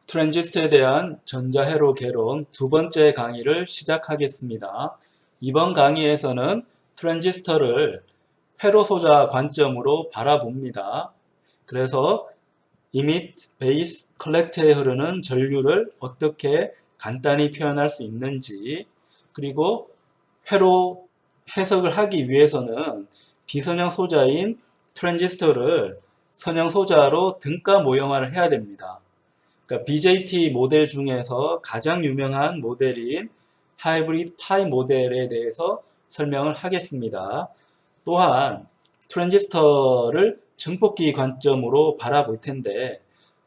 트랜지스터에 대한 전자회로 개론 두 번째 강의를 시작하겠습니다. 이번 강의에서는 트랜지스터를 회로 소자 관점으로 바라봅니다. 그래서 emit, base, collect에 흐르는 전류를 어떻게 간단히 표현할 수 있는지, 그리고 회로 해석을 하기 위해서는 비선형 소자인 트랜지스터를 선형 소자로 등가 모형화를 해야 됩니다. 그러니까 BJT 모델 중에서 가장 유명한 모델인 하이브리드 파이 모델에 대해서 설명을 하겠습니다. 또한 트랜지스터를 증폭기 관점으로 바라볼 텐데,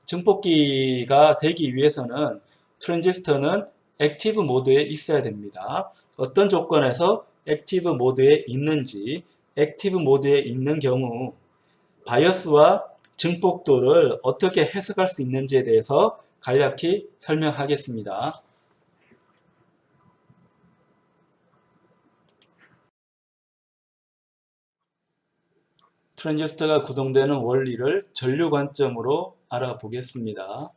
증폭기가 되기 위해서는 트랜지스터는 액티브 모드에 있어야 됩니다. 어떤 조건에서 액티브 모드에 있는지, 액티브 모드에 있는 경우 바이어스와 증폭도를 어떻게 해석할 수 있는지에 대해서 간략히 설명하겠습니다. 트랜지스터가 구성되는 원리를 전류 관점으로 알아보겠습니다.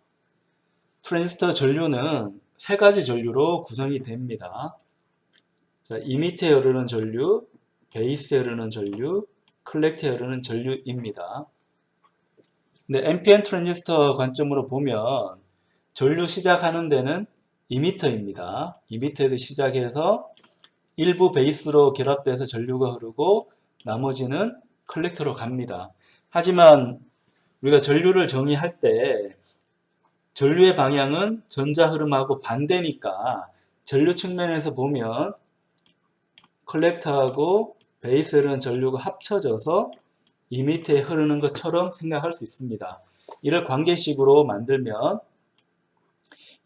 트랜지스터 전류는 세 가지 전류로 구성이 됩니다. 자, 이미트에 흐르는 전류, 베이스에 흐르는 전류, 컬렉트에 흐르는 전류입니다. 근데 NPN 트랜지스터 관점으로 보면 전류 시작하는 데는 이미터입니다. 이미터에서 시작해서 일부 베이스로 결합돼서 전류가 흐르고 나머지는 컬렉터로 갑니다. 하지만 우리가 전류를 정의할 때 전류의 방향은 전자 흐름하고 반대니까 전류 측면에서 보면 컬렉터하고 베이스 흐르는 전류가 합쳐져서 이미터에 흐르는 것처럼 생각할 수 있습니다. 이를 관계식으로 만들면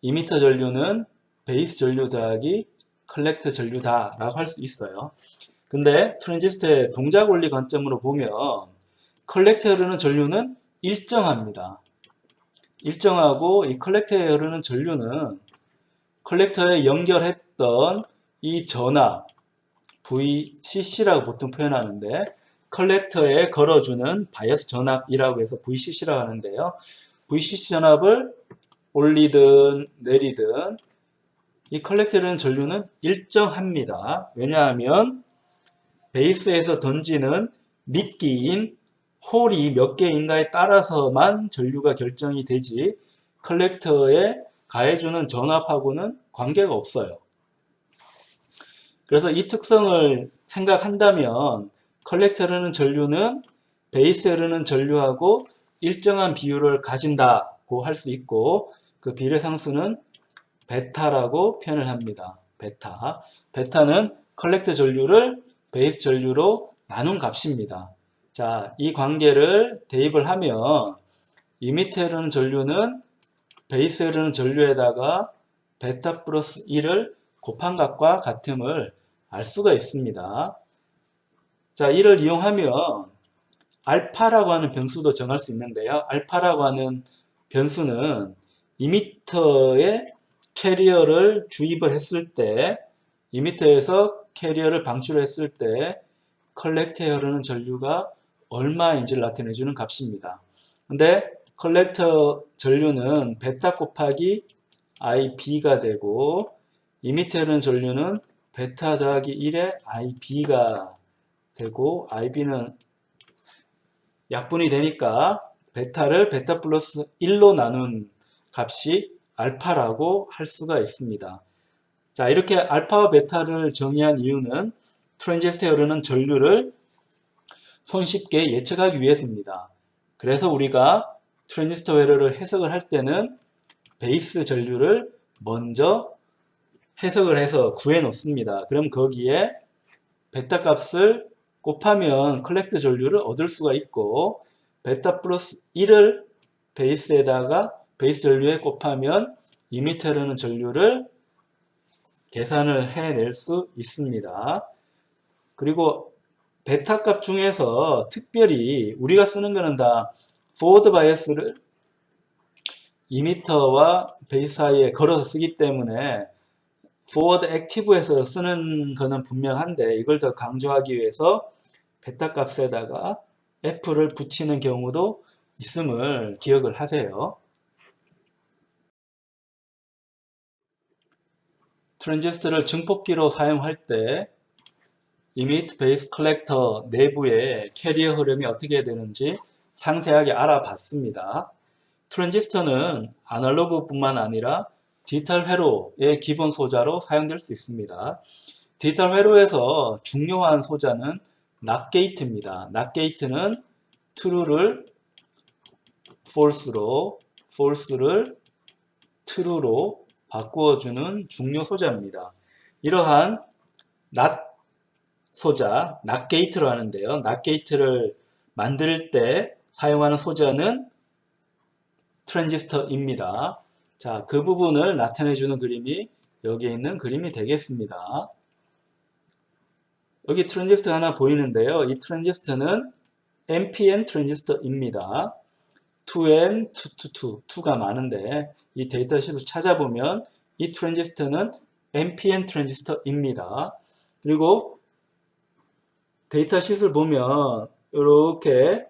이미터 전류는 베이스 전류 더하기 컬렉터 전류다 라고 할 수 있어요. 근데 트랜지스터의 동작 원리 관점으로 보면 컬렉터에 흐르는 전류는 일정합니다. 일정하고 이 컬렉터에 흐르는 전류는 컬렉터에 연결했던 이 전압 VCC라고 보통 표현하는데, 컬렉터에 걸어주는 바이어스 전압이라고 해서 VCC라고 하는데요. VCC 전압을 올리든 내리든 이 컬렉터에 흐르는 전류는 일정합니다. 왜냐하면 베이스에서 던지는 미끼인 홀이 몇 개인가에 따라서만 전류가 결정이 되지 컬렉터에 가해주는 전압하고는 관계가 없어요. 그래서 이 특성을 생각한다면 컬렉터에 흐르는 전류는 베이스에 흐르는 전류하고 일정한 비율을 가진다고 할 수 있고, 그 비례 상수는 베타라고 표현을 합니다. 베타. 베타는 컬렉터 전류를 베이스 전류로 나눈 값입니다. 자, 이 관계를 대입을 하면 이미터에 흐르는 전류는 베이스에 흐르는 전류에다가 베타 플러스 1을 곱한 값과 같음을 알 수가 있습니다. 자, 이를 이용하면 알파라고 하는 변수도 정할 수 있는데요. 알파라고 하는 변수는 이미터에 캐리어를 주입을 했을 때, 이미터에서 캐리어를 방출했을 때 컬렉터에 흐르는 전류가 얼마인지를 나타내주는 값입니다. 근데 컬렉터 전류는 베타 곱하기 IB가 되고, 이미터에 흐르는 전류는 베타 더하기 1의 IB가 되고, IB는 약분이 되니까 베타를 베타 플러스 1로 나눈 값이 알파라고 할 수가 있습니다. 자, 이렇게 알파와 베타를 정의한 이유는 트랜지스터에 흐르는 전류를 손쉽게 예측하기 위해서입니다. 그래서 우리가 트랜지스터 회로를 해석을 할 때는 베이스 전류를 먼저 해석을 해서 구해 놓습니다. 그럼 거기에 베타 값을 곱하면 컬렉터 전류를 얻을 수가 있고, 베타 플러스 1을 베이스에다가 베이스 전류에 곱하면 이미터에 흐르는 전류를 계산을 해낼 수 있습니다. 그리고 베타 값 중에서 특별히 우리가 쓰는 거는 다 포워드 바이어스를 이미터와 베이스 사이에 걸어서 쓰기 때문에 포워드 액티브에서 쓰는 거는 분명한데, 이걸 더 강조하기 위해서 베타 값에다가 F를 붙이는 경우도 있음을 기억을 하세요. 트랜지스터를 증폭기로 사용할 때 emit base collector 내부의 캐리어 흐름이 어떻게 되는지 상세하게 알아봤습니다. 트랜지스터는 아날로그뿐만 아니라 디지털 회로의 기본 소자로 사용될 수 있습니다. 디지털 회로에서 중요한 소자는 NOT 게이트입니다. NOT 게이트는 true를 false로, false를 true로 바꾸어주는 중요 소자입니다. 이러한 NOT 소자, NOT 게이트로 하는데요. NOT 게이트를 만들 때 사용하는 소자는 트랜지스터입니다. 자, 그 부분을 나타내주는 그림이 여기에 있는 그림이 되겠습니다. 여기 트랜지스터 하나 보이는데요. 이 트랜지스터는 NPN 트랜지스터입니다. 2N, 222, 2가 많은데 이 데이터시트를 찾아보면 이 트랜지스터는 NPN 트랜지스터입니다. 그리고 데이터시트를 보면 이렇게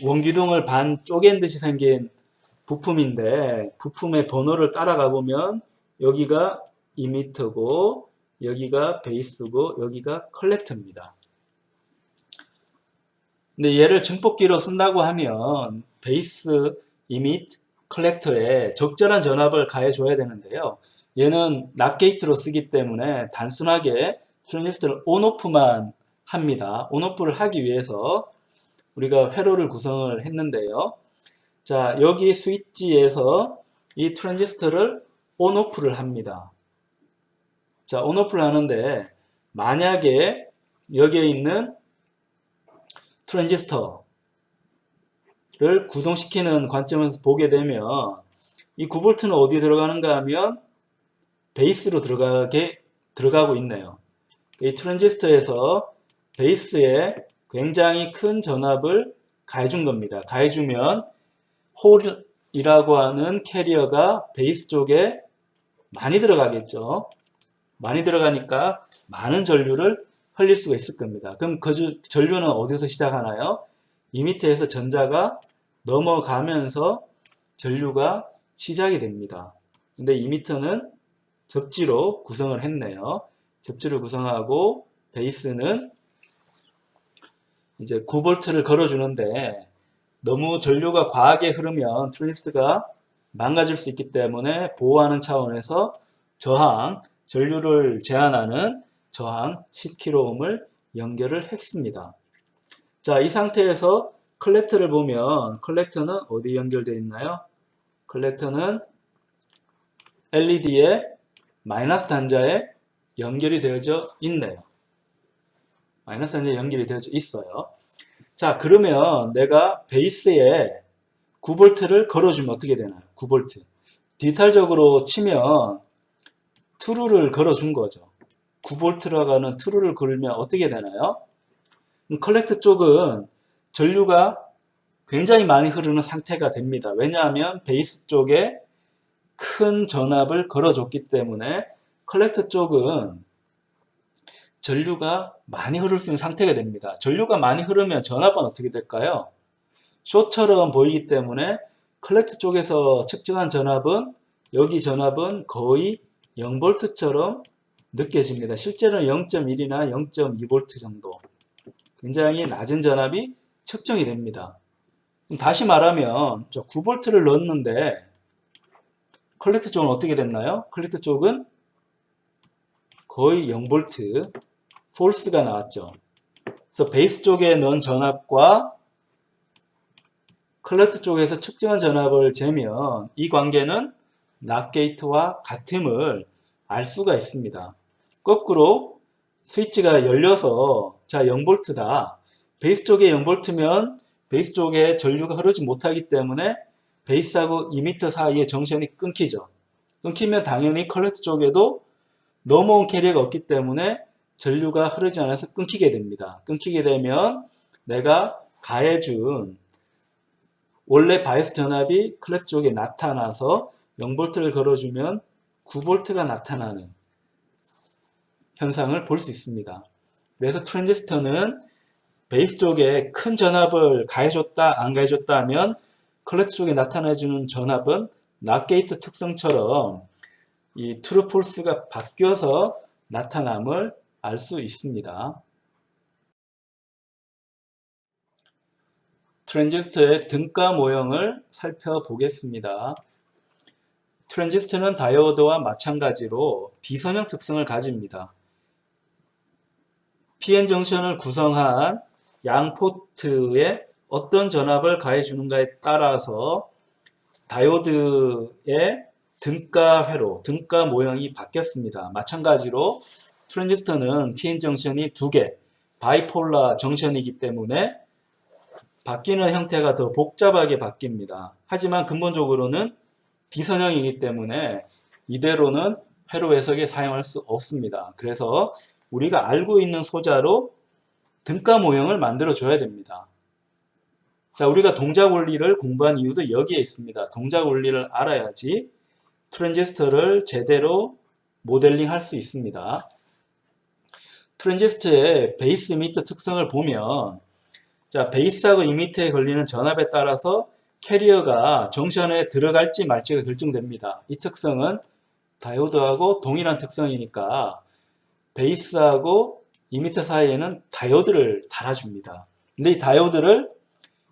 원기둥을 반 쪼갠 듯이 생긴 부품인데 부품의 번호를 따라가 보면 여기가 이미터고 여기가 베이스고 여기가 컬렉터입니다. 근데 얘를 증폭기로 쓴다고 하면 베이스, 이밋, 컬렉터에 적절한 전압을 가해줘야 되는데요. 얘는 NOT 게이트로 쓰기 때문에 단순하게 트랜지스터를 온오프만 합니다. 온오프를 하기 위해서 우리가 회로를 구성을 했는데요. 자, 여기 스위치에서 이 트랜지스터를 온오프를 합니다. 자, 온오프를 하는데 만약에 여기에 있는 트랜지스터를 구동시키는 관점에서 보게 되면 이 9V는 어디에 들어가는가 하면 베이스로 들어가고 있네요. 이 트랜지스터에서 베이스에 굉장히 큰 전압을 가해준 겁니다. 가해주면 홀이라고 하는 캐리어가 베이스 쪽에 많이 들어가겠죠. 많이 들어가니까 많은 전류를 흘릴 수가 있을 겁니다. 그럼 그 전류는 어디서 시작하나요? 이미터에서 전자가 넘어가면서 전류가 시작이 됩니다. 근데 이미터는 접지로 구성을 했네요. 접지를 구성하고 베이스는 이제 9V를 걸어주는데 너무 전류가 과하게 흐르면 트랜지스터가 망가질 수 있기 때문에 보호하는 차원에서 저항, 전류를 제한하는 저항 10kΩ을 연결을 했습니다. 자, 이 상태에서 컬렉터를 보면 컬렉터는 어디 연결되어 있나요? 컬렉터는 LED의 마이너스 단자에 연결이 되어져 있네요. 마이너스 단자에 연결이 되어져 있어요. 자, 그러면 내가 베이스에 9V를 걸어주면 어떻게 되나요? 9V. 디지털적으로 치면 트루를 걸어준 거죠. 9V라고 하는 트루를 걸면 어떻게 되나요? 컬렉터 쪽은 전류가 굉장히 많이 흐르는 상태가 됩니다. 왜냐하면 베이스 쪽에 큰 전압을 걸어줬기 때문에 컬렉터 쪽은 전류가 많이 흐를 수 있는 상태가 됩니다. 전류가 많이 흐르면 전압은 어떻게 될까요? 숏처럼 보이기 때문에 컬렉터 쪽에서 측정한 전압은 여기 전압은 거의 0V처럼 느껴집니다. 실제로는 0.1이나 0.2V 정도 굉장히 낮은 전압이 측정이 됩니다. 다시 말하면 저 9V를 넣었는데 컬렉터 쪽은 어떻게 됐나요? 컬렉터 쪽은 거의 0V 폴스가 나왔죠. 그래서 베이스 쪽에 넣은 전압과 컬렉터 쪽에서 측정한 전압을 재면 이 관계는 NOT 게이트와 같음을 알 수가 있습니다. 거꾸로 스위치가 열려서 자 0V다. 베이스 쪽에 0V면 베이스 쪽에 전류가 흐르지 못하기 때문에 베이스하고 이미터 사이에 정션이 끊기죠. 끊기면 당연히 컬렉터 쪽에도 넘어온 캐리어가 없기 때문에 전류가 흐르지 않아서 끊기게 됩니다. 끊기게 되면 내가 가해준 원래 바이스 전압이 컬렉터 쪽에 나타나서 0V를 걸어주면 9V가 나타나는 현상을 볼 수 있습니다. 그래서 트랜지스터는 베이스 쪽에 큰 전압을 가해줬다 안 가해줬다 하면 컬렉터 쪽에 나타내주는 전압은 NOT 게이트 특성처럼 이 true, false가 바뀌어서 나타남을 알 수 있습니다. 트랜지스터의 등가 모형을 살펴보겠습니다. 트랜지스터는 다이오드와 마찬가지로 비선형 특성을 가집니다. PN정션을 구성한 양 포트에 어떤 전압을 가해주는가에 따라서 다이오드의 등가 회로, 등가 모형이 바뀌었습니다. 마찬가지로 트랜지스터는 PN정션이 두 개, 바이폴라 정션이기 때문에 바뀌는 형태가 더 복잡하게 바뀝니다. 하지만 근본적으로는 비선형이기 때문에 이대로는 회로 해석에 사용할 수 없습니다. 그래서 우리가 알고 있는 소자로 등가 모형을 만들어 줘야 됩니다. 자, 우리가 동작 원리를 공부한 이유도 여기에 있습니다. 동작 원리를 알아야지 트랜지스터를 제대로 모델링 할 수 있습니다. 트랜지스터의 베이스 이미터 특성을 보면, 자, 베이스하고 이미터에 걸리는 전압에 따라서 캐리어가 정션에 들어갈지 말지가 결정됩니다. 이 특성은 다이오드하고 동일한 특성이니까 베이스하고 이미터 사이에는 다이오드를 달아줍니다. 근데 이 다이오드를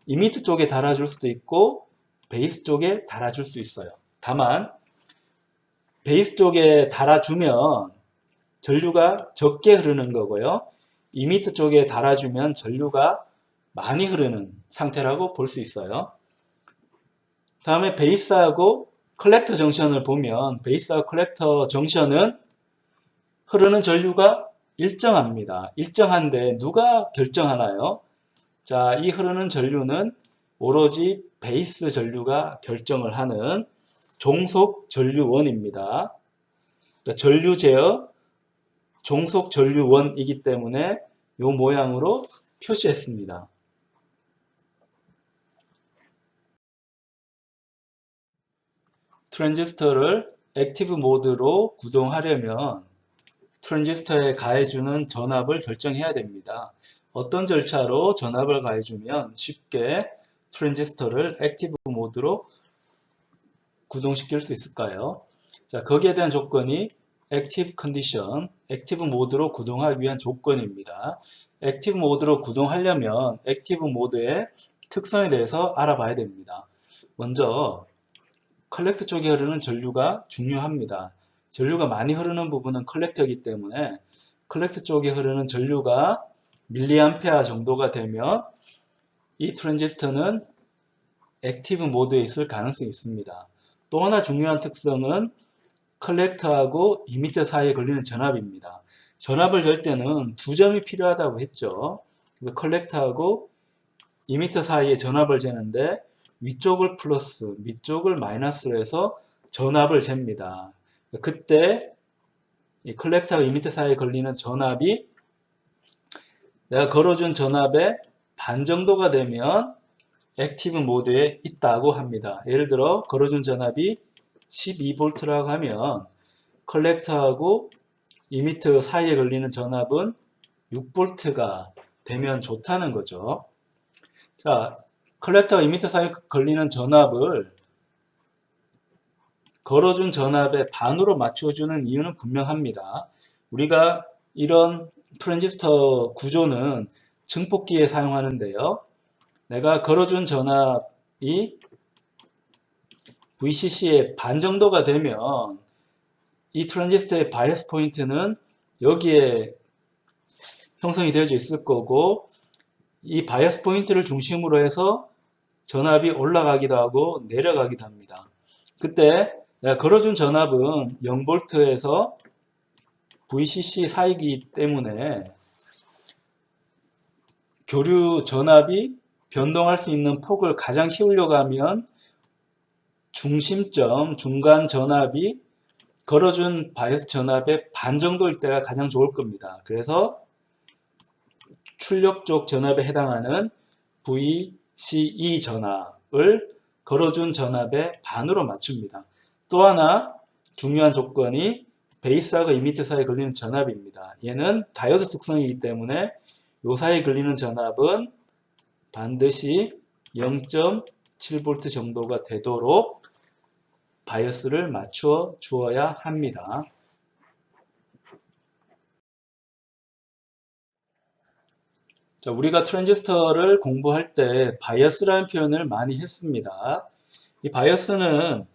이미터 쪽에 달아줄 수도 있고 베이스 쪽에 달아줄 수 있어요. 다만 베이스 쪽에 달아주면 전류가 적게 흐르는 거고요. 이미터 쪽에 달아주면 전류가 많이 흐르는 상태라고 볼 수 있어요. 다음에 베이스하고 컬렉터 정션을 보면 베이스하고 컬렉터 정션은 흐르는 전류가 일정합니다. 일정한데 누가 결정하나요? 자, 이 흐르는 전류는 오로지 베이스 전류가 결정을 하는 종속 전류원입니다. 그러니까 전류 제어 종속 전류원이기 때문에 이 모양으로 표시했습니다. 트랜지스터를 액티브 모드로 구동하려면 트랜지스터에 가해주는 전압을 결정해야 됩니다. 어떤 절차로 전압을 가해주면 쉽게 트랜지스터를 액티브 모드로 구동시킬 수 있을까요? 자, 거기에 대한 조건이 액티브 컨디션, 액티브 모드로 구동하기 위한 조건입니다. 액티브 모드로 구동하려면 액티브 모드의 특성에 대해서 알아봐야 됩니다. 먼저 컬렉터 쪽에 흐르는 전류가 중요합니다. 전류가 많이 흐르는 부분은 컬렉터이기 때문에 컬렉터 쪽에 흐르는 전류가 밀리암페어 정도가 되면 이 트랜지스터는 액티브 모드에 있을 가능성이 있습니다. 또 하나 중요한 특성은 컬렉터하고 이미터 사이에 걸리는 전압입니다. 전압을 잴 때는 두 점이 필요하다고 했죠. 컬렉터하고 이미터 사이에 전압을 재는데 위쪽을 플러스, 밑쪽을 마이너스로 해서 전압을 잽니다. 그때 이 컬렉터와 이미터 사이에 걸리는 전압이 내가 걸어준 전압의 반 정도가 되면 액티브 모드에 있다고 합니다. 예를 들어 걸어준 전압이 12V라고 하면 컬렉터하고 이미터 사이에 걸리는 전압은 6V가 되면 좋다는 거죠. 자, 컬렉터와 이미터 사이에 걸리는 전압을 걸어준 전압의 반으로 맞춰주는 이유는 분명합니다. 우리가 이런 트랜지스터 구조는 증폭기에 사용하는데요. 내가 걸어준 전압이 VCC의 반 정도가 되면 이 트랜지스터의 바이어스 포인트는 여기에 형성이 되어져 있을 거고 이 바이어스 포인트를 중심으로 해서 전압이 올라가기도 하고 내려가기도 합니다. 그때 내가 걸어준 전압은 0V에서 VCC 사이이기 때문에 교류 전압이 변동할 수 있는 폭을 가장 키우려고 하면 중심점, 중간 전압이 걸어준 바이어스 전압의 반 정도일 때가 가장 좋을 겁니다. 그래서 출력 쪽 전압에 해당하는 VCE 전압을 걸어준 전압의 반으로 맞춥니다. 또 하나 중요한 조건이 베이스하고 이미터 사이에 걸리는 전압입니다. 얘는 다이오드 특성이기 때문에 요 사이에 걸리는 전압은 반드시 0.7V 정도가 되도록 바이어스를 맞추어 주어야 합니다. 자, 우리가 트랜지스터를 공부할 때 바이어스라는 표현을 많이 했습니다. 이 바이어스는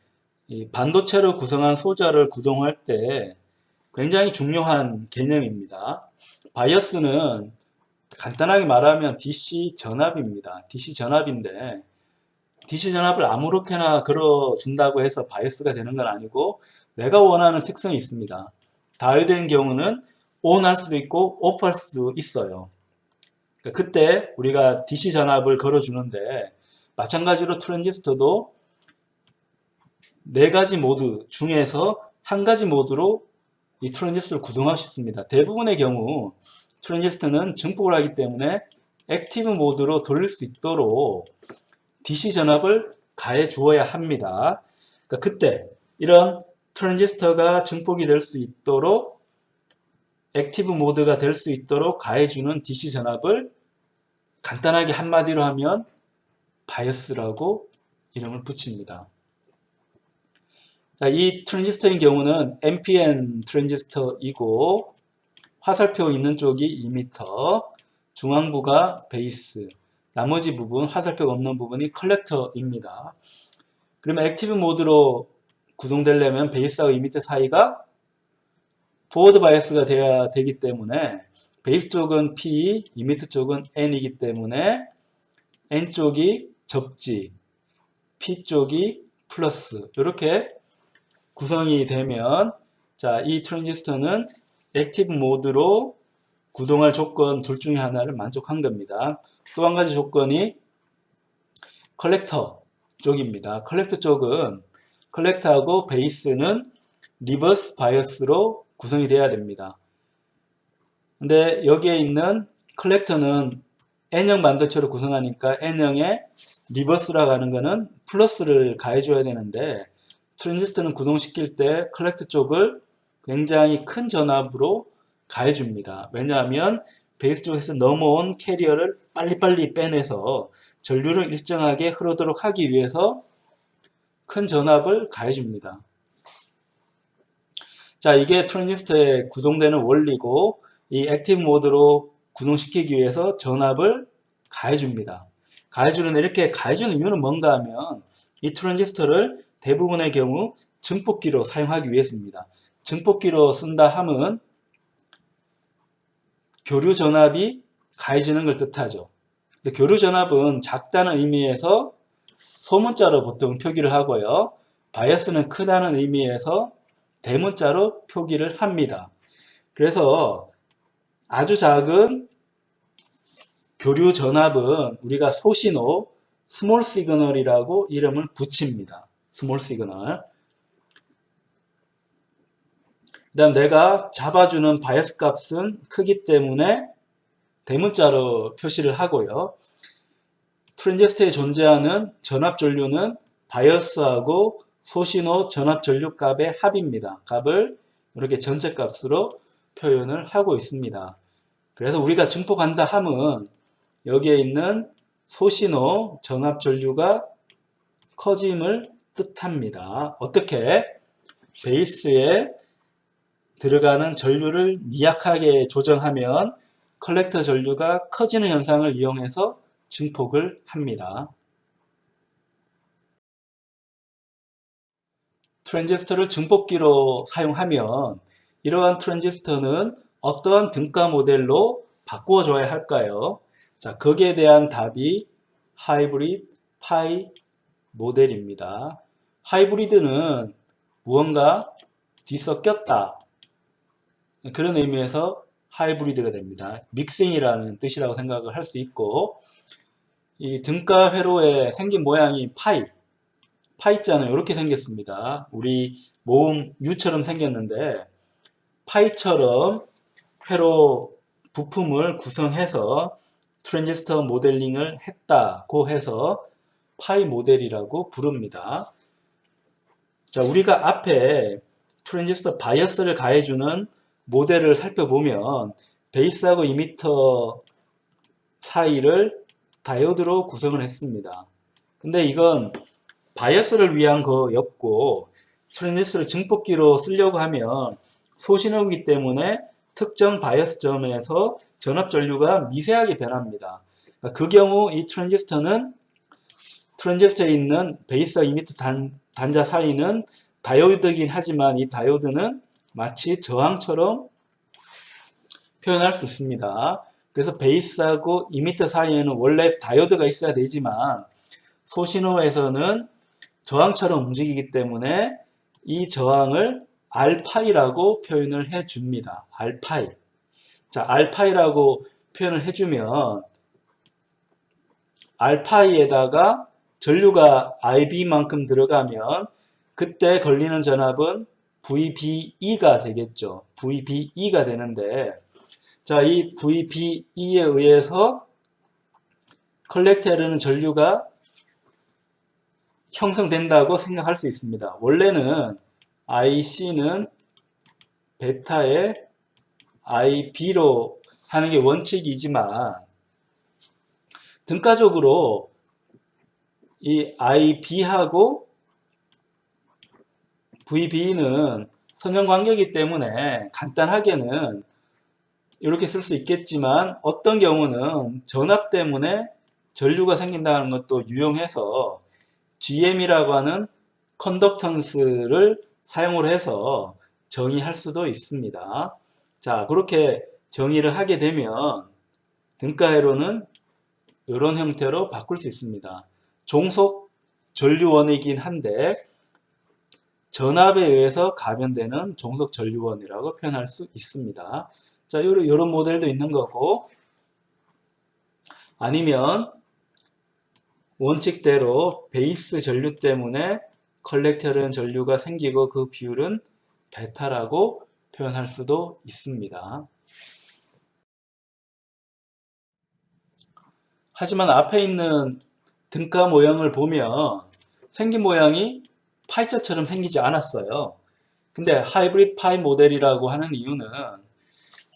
이 반도체로 구성한 소자를 구동할 때 굉장히 중요한 개념입니다. 바이어스는 간단하게 말하면 DC 전압입니다. DC 전압인데 DC 전압을 아무렇게나 걸어준다고 해서 바이어스가 되는 건 아니고 내가 원하는 특성이 있습니다. 다이오드인 경우는 ON 할 수도 있고 OFF 할 수도 있어요. 그때 우리가 DC 전압을 걸어주는데 마찬가지로 트랜지스터도 네 가지 모드 중에서 한 가지 모드로 이 트랜지스터를 구동할 수 있습니다. 대부분의 경우 트랜지스터는 증폭을 하기 때문에 액티브 모드로 돌릴 수 있도록 DC 전압을 가해 주어야 합니다. 그러니까 그때 이런 트랜지스터가 증폭이 될 수 있도록 액티브 모드가 될 수 있도록 가해주는 DC 전압을 간단하게 한마디로 하면 바이어스라고 이름을 붙입니다. 자, 이 트랜지스터인 경우는 NPN 트랜지스터이고 화살표 있는 쪽이 2m, 중앙부가 베이스, 나머지 부분, 화살표가 없는 부분이 컬렉터입니다. 그러면 액티브 모드로 구동되려면 베이스하고 2m 사이가 포워드 바이어스가 돼야 되기 때문에 베이스 쪽은 P, 2m 쪽은 N이기 때문에 N 쪽이 접지, P 쪽이 플러스 이렇게 구성이 되면 자, 이 트랜지스터는 액티브 모드로 구동할 조건 둘 중에 하나를 만족한 겁니다. 또 한 가지 조건이 컬렉터 쪽입니다. 컬렉터 쪽은 컬렉터하고 베이스는 리버스 바이어스로 구성이 돼야 됩니다. 근데 여기에 있는 컬렉터는 N형 반도체로 구성하니까 N형에 리버스라고 하는 거는 플러스를 가해줘야 되는데 트랜지스터는 구동시킬 때 컬렉터 쪽을 굉장히 큰 전압으로 가해줍니다. 왜냐하면 베이스 쪽에서 넘어온 캐리어를 빨리빨리 빼내서 전류를 일정하게 흐르도록 하기 위해서 큰 전압을 가해줍니다. 자, 이게 트랜지스터에 구동되는 원리고 이 액티브 모드로 구동시키기 위해서 전압을 가해줍니다. 가해주는 이렇게 가해주는 이유는 뭔가 하면 이 트랜지스터를 대부분의 경우 증폭기로 사용하기 위해서입니다. 증폭기로 쓴다 함은 교류 전압이 가해지는 걸 뜻하죠. 교류 전압은 작다는 의미에서 소문자로 보통 표기를 하고요. 바이어스는 크다는 의미에서 대문자로 표기를 합니다. 그래서 아주 작은 교류 전압은 우리가 소신호, 스몰 시그널이라고 이름을 붙입니다. 스몰 시그널. 그 다음 내가 잡아주는 바이어스 값은 크기 때문에 대문자로 표시를 하고요. 트랜지스터에 존재하는 전압 전류는 바이어스하고 소신호 전압 전류 값의 합입니다. 값을 이렇게 전체 값으로 표현을 하고 있습니다. 그래서 우리가 증폭한다 함은 여기에 있는 소신호 전압 전류가 커짐을 뜻합니다. 어떻게? 베이스에 들어가는 전류를 미약하게 조정하면 컬렉터 전류가 커지는 현상을 이용해서 증폭을 합니다. 트랜지스터를 증폭기로 사용하면 이러한 트랜지스터는 어떠한 등가 모델로 바꾸어줘야 할까요? 자, 거기에 대한 답이 하이브리드 파이 모델입니다. 하이브리드는 무언가 뒤섞였다. 그런 의미에서 하이브리드가 됩니다. 믹싱이라는 뜻이라고 생각을 할 수 있고 이 등가 회로에 생긴 모양이 파이자는 이렇게 생겼습니다. 우리 모음 U처럼 생겼는데 파이처럼 회로 부품을 구성해서 트랜지스터 모델링을 했다고 해서 파이 모델이라고 부릅니다. 자, 우리가 앞에 트랜지스터 바이어스를 가해주는 모델을 살펴보면 베이스하고 이미터 사이를 다이오드로 구성을 했습니다. 근데 이건 바이어스를 위한 거였고 트랜지스터를 증폭기로 쓰려고 하면 소신호이기 때문에 특정 바이어스 점에서 전압 전류가 미세하게 변합니다. 그 경우 이 트랜지스터에 있는 베이스와 이미터 단자 사이는 다이오드이긴 하지만 이 다이오드는 마치 저항처럼 표현할 수 있습니다. 그래서 베이스하고 이미터 사이에는 원래 다이오드가 있어야 되지만 소신호에서는 저항처럼 움직이기 때문에 이 저항을 R파이라고 표현을 해줍니다. R파이. 자, R파이라고 표현을 해주면 R파이에다가 전류가 IB만큼 들어가면 그때 걸리는 전압은 VBE가 되겠죠. VBE가 되는데, 자, 이 VBE에 의해서 컬렉터에는 전류가 형성된다고 생각할 수 있습니다. 원래는 IC는 베타의 IB로 하는 게 원칙이지만 등가적으로 이 IB하고 VB는 선형관계이기 때문에 간단하게는 이렇게 쓸 수 있겠지만 어떤 경우는 전압 때문에 전류가 생긴다는 것도 유용해서 GM이라고 하는 컨덕턴스를 사용을 해서 정의할 수도 있습니다. 자, 그렇게 정의를 하게 되면 등가회로는 이런 형태로 바꿀 수 있습니다. 종속 전류원이긴 한데 전압에 의해서 가변되는 종속 전류원이라고 표현할 수 있습니다. 자, 이런 모델도 있는 거고, 아니면 원칙대로 베이스 전류 때문에 컬렉터는 전류가 생기고 그 비율은 베타라고 표현할 수도 있습니다. 하지만 앞에 있는 등가 모형을 보면 생긴 모양이 파이자처럼 생기지 않았어요. 근데 하이브리드 파이 모델이라고 하는 이유는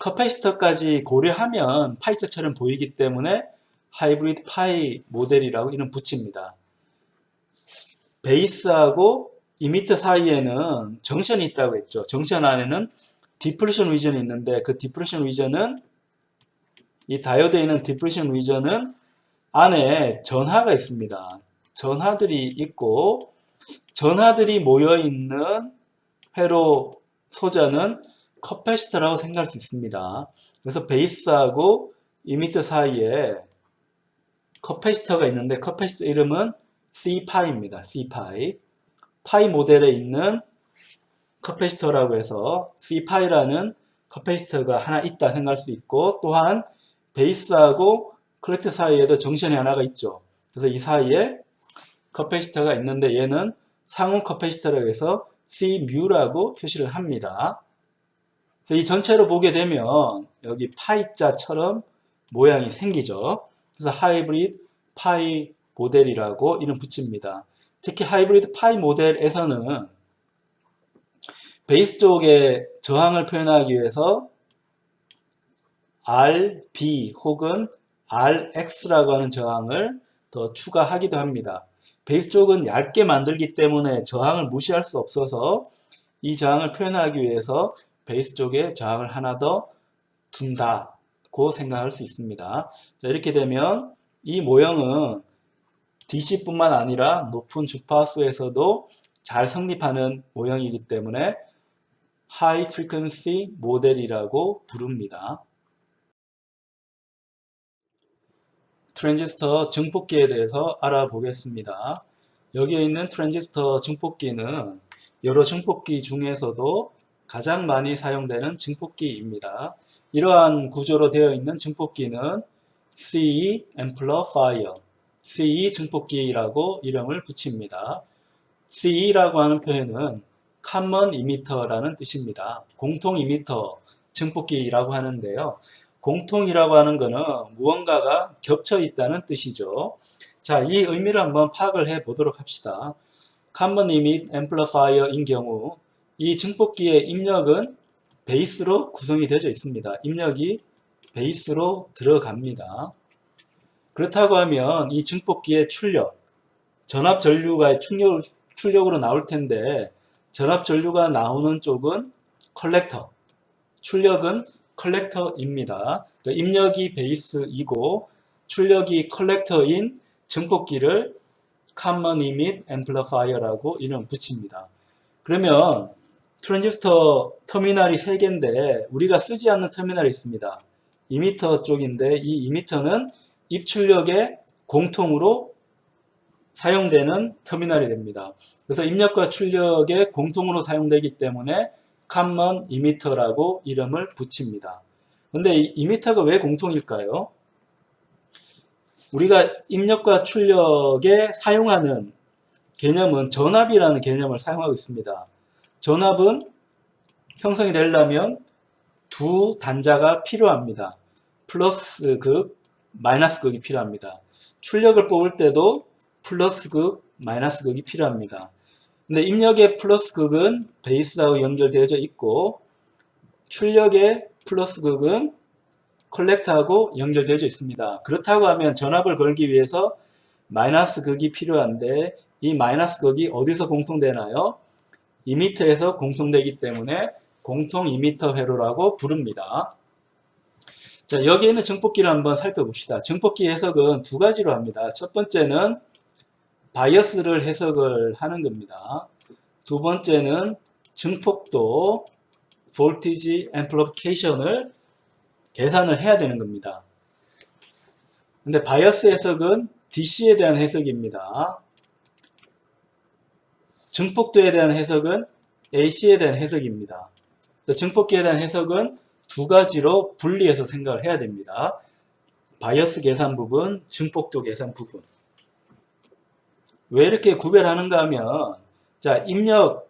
커패시터까지 고려하면 파이자처럼 보이기 때문에 하이브리드 파이 모델이라고 이름 붙입니다. 베이스하고 이미터 사이에는 정션이 있다고 했죠. 정션 안에는 디플레션 리전이 있는데 그 디플레션 리전은 이 다이오드에 있는 디플레션 리전은 안에 전하가 있습니다. 전하들이 있고 전하들이 모여있는 회로 소자는 커패시터라고 생각할 수 있습니다. 그래서 베이스하고 이미터 사이에 커패시터가 있는데 커패시터 이름은 C파이입니다. C파이. 파이 모델에 있는 커패시터라고 해서 C파이라는 커패시터가 하나 있다 생각할 수 있고 또한 베이스하고 컬렉터 사이에도 정션이 하나가 있죠. 그래서 이 사이에 커패시터가 있는데 얘는 상온 커패시터라고 해서 C뮤라고 표시를 합니다. 그래서 이 전체로 보게 되면 여기 파이자처럼 모양이 생기죠. 그래서 하이브리드 파이 모델이라고 이름 붙입니다. 특히 하이브리드 파이 모델에서는 베이스 쪽에 저항을 표현하기 위해서 RB 혹은 RX라고 하는 저항을 더 추가하기도 합니다. 베이스 쪽은 얇게 만들기 때문에 저항을 무시할 수 없어서 이 저항을 표현하기 위해서 베이스 쪽에 저항을 하나 더 둔다고 생각할 수 있습니다. 자, 이렇게 되면 이 모형은 DC뿐만 아니라 높은 주파수에서도 잘 성립하는 모형이기 때문에 하이 프리퀀시 모델이라고 부릅니다. 트랜지스터 증폭기에 대해서 알아보겠습니다. 여기에 있는 트랜지스터 증폭기는 여러 증폭기 중에서도 가장 많이 사용되는 증폭기입니다. 이러한 구조로 되어 있는 증폭기는 CE 앰플리파이어, CE 증폭기라고 이름을 붙입니다. CE라고 하는 표현은 Common Emitter라는 뜻입니다. 공통 이미터 증폭기라고 하는데요. 공통이라고 하는 것은 무언가가 겹쳐 있다는 뜻이죠. 자, 이 의미를 한번 파악을 해 보도록 합시다. Common Emit Amplifier인 경우 이 증폭기의 입력은 베이스로 구성이 되어 있습니다. 입력이 베이스로 들어갑니다. 그렇다고 하면 이 증폭기의 출력, 전압 전류가 출력으로 나올 텐데 전압 전류가 나오는 쪽은 컬렉터, 출력은 컬렉터입니다. 그러니까 입력이 베이스이고 출력이 컬렉터인 증폭기를 Common Emit Amplifier라고 이름 붙입니다. 그러면 트랜지스터 터미널이 3개인데 우리가 쓰지 않는 터미널이 있습니다. 이미터 쪽인데 이 이미터는 입출력에 공통으로 사용되는 터미널이 됩니다. 그래서 입력과 출력에 공통으로 사용되기 때문에 Common Emitter라고 이름을 붙입니다. 근데 이 이미터가 왜 공통일까요? 우리가 입력과 출력에 사용하는 개념은 전압이라는 개념을 사용하고 있습니다. 전압은 형성이 되려면 두 단자가 필요합니다. 플러스 극, 마이너스 극이 필요합니다. 출력을 뽑을 때도 플러스 극, 마이너스 극이 필요합니다. 근데 입력의 플러스 극은 베이스하고 연결되어져 있고 출력의 플러스 극은 컬렉터하고 연결되어져 있습니다. 그렇다고 하면 전압을 걸기 위해서 마이너스 극이 필요한데 이 마이너스 극이 어디서 공통되나요? 이미터에서 공통되기 때문에 공통 이미터 회로라고 부릅니다. 자, 여기에 있는 증폭기를 한번 살펴봅시다. 증폭기 해석은 두 가지로 합니다. 첫 번째는 바이어스를 해석을 하는 겁니다. 두 번째는 증폭도 voltage amplification을 계산을 해야 되는 겁니다. 근데 바이어스 해석은 DC에 대한 해석입니다. 증폭도에 대한 해석은 AC에 대한 해석입니다. 증폭기에 대한 해석은 두 가지로 분리해서 생각을 해야 됩니다. 바이어스 계산 부분, 증폭도 계산 부분. 왜 이렇게 구별하는가 하면, 자, 입력은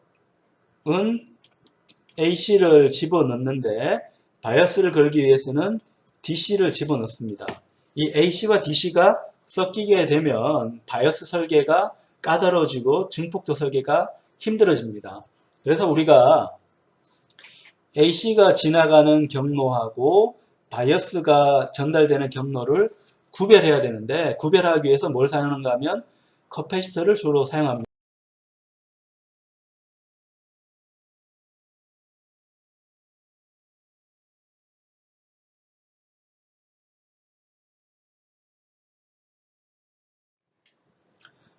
AC를 집어넣는데, 바이어스를 걸기 위해서는 DC를 집어넣습니다. 이 AC와 DC가 섞이게 되면 바이어스 설계가 까다로워지고 증폭도 설계가 힘들어집니다. 그래서 우리가 AC가 지나가는 경로하고 바이어스가 전달되는 경로를 구별해야 되는데 구별하기 위해서 뭘 사용하는가 하면 커패시터를 주로 사용합니다.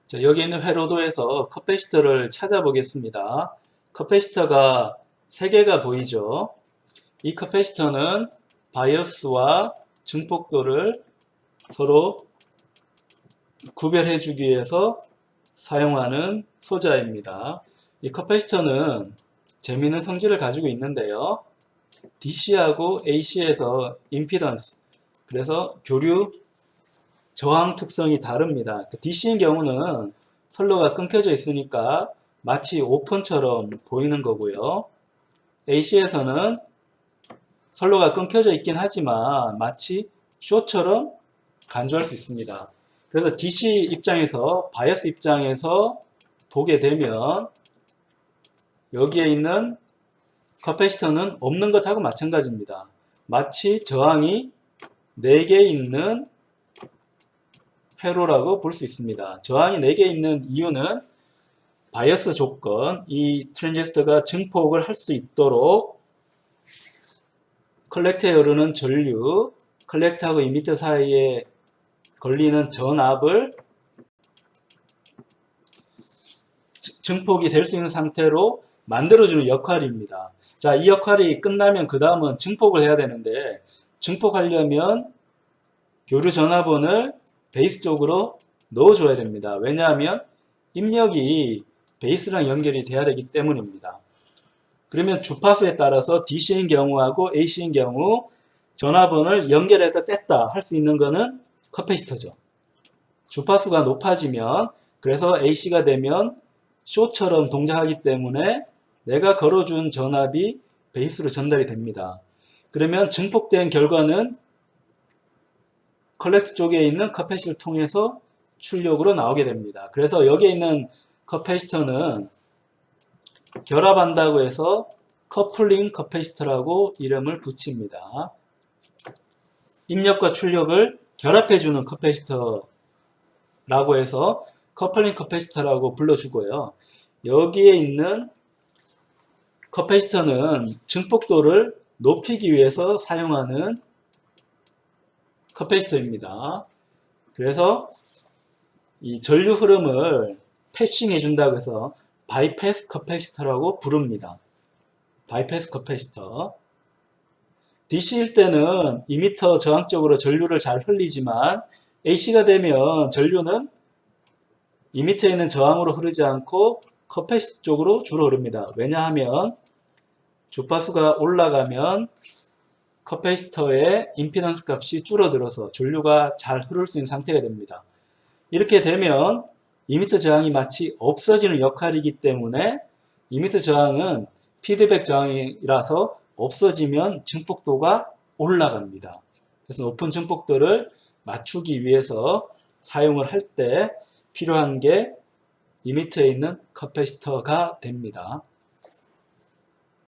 자, 여기 있는 회로도에서 커패시터를 찾아보겠습니다. 커패시터가 3개가 보이죠? 이 커패시터는 바이어스와 증폭도를 서로 구별해 주기 위해서 사용하는 소자입니다. 이 커패시터는 재미있는 성질을 가지고 있는데요. DC하고 AC에서 임피던스, 그래서 교류 저항 특성이 다릅니다. DC인 경우는 선로가 끊겨져 있으니까 마치 오픈처럼 보이는 거고요. AC에서는 선로가 끊겨져 있긴 하지만 마치 숏처럼 간주할 수 있습니다. 그래서 DC 입장에서, 바이어스 입장에서 보게 되면 여기에 있는 커패시터는 없는 것하고 마찬가지입니다. 마치 저항이 4개 있는 회로라고 볼 수 있습니다. 저항이 4개 있는 이유는 바이어스 조건, 이 트랜지스터가 증폭을 할 수 있도록 컬렉터에 흐르는 전류, 컬렉터하고 이미터 사이에 걸리는 전압을 증폭이 될 수 있는 상태로 만들어주는 역할입니다. 자, 이 역할이 끝나면 그 다음은 증폭을 해야 되는데 증폭하려면 교류 전화번을 베이스 쪽으로 넣어줘야 됩니다. 왜냐하면 입력이 베이스랑 연결이 돼야 되기 때문입니다. 그러면 주파수에 따라서 DC인 경우하고 AC인 경우 전화번을 연결해서 뗐다 할 수 있는 거는 커패시터죠. 주파수가 높아지면, 그래서 AC가 되면 숏처럼 동작하기 때문에 내가 걸어준 전압이 베이스로 전달이 됩니다. 그러면 증폭된 결과는 컬렉터 쪽에 있는 커패시터를 통해서 출력으로 나오게 됩니다. 그래서 여기에 있는 커패시터는 결합한다고 해서 커플링 커패시터라고 이름을 붙입니다. 입력과 출력을 결합해주는 커패시터라고 해서 커플링 커패시터라고 불러주고요. 여기에 있는 커패시터는 증폭도를 높이기 위해서 사용하는 커패시터입니다. 그래서 이 전류 흐름을 패싱 해준다고 해서 바이패스 커패시터라고 부릅니다. 바이패스 커패시터. DC일 때는 이미터 저항 쪽으로 전류를 잘 흘리지만 AC가 되면 전류는 이미터에 있는 저항으로 흐르지 않고 커패시터 쪽으로 주로 흐릅니다. 왜냐하면 주파수가 올라가면 커패시터의 임피던스 값이 줄어들어서 전류가 잘 흐를 수 있는 상태가 됩니다. 이렇게 되면 이미터 저항이 마치 없어지는 역할이기 때문에 이미터 저항은 피드백 저항이라서 없어지면 증폭도가 올라갑니다. 그래서 높은 증폭도를 맞추기 위해서 사용을 할 때 필요한 게 이미터에 있는 커패시터가 됩니다.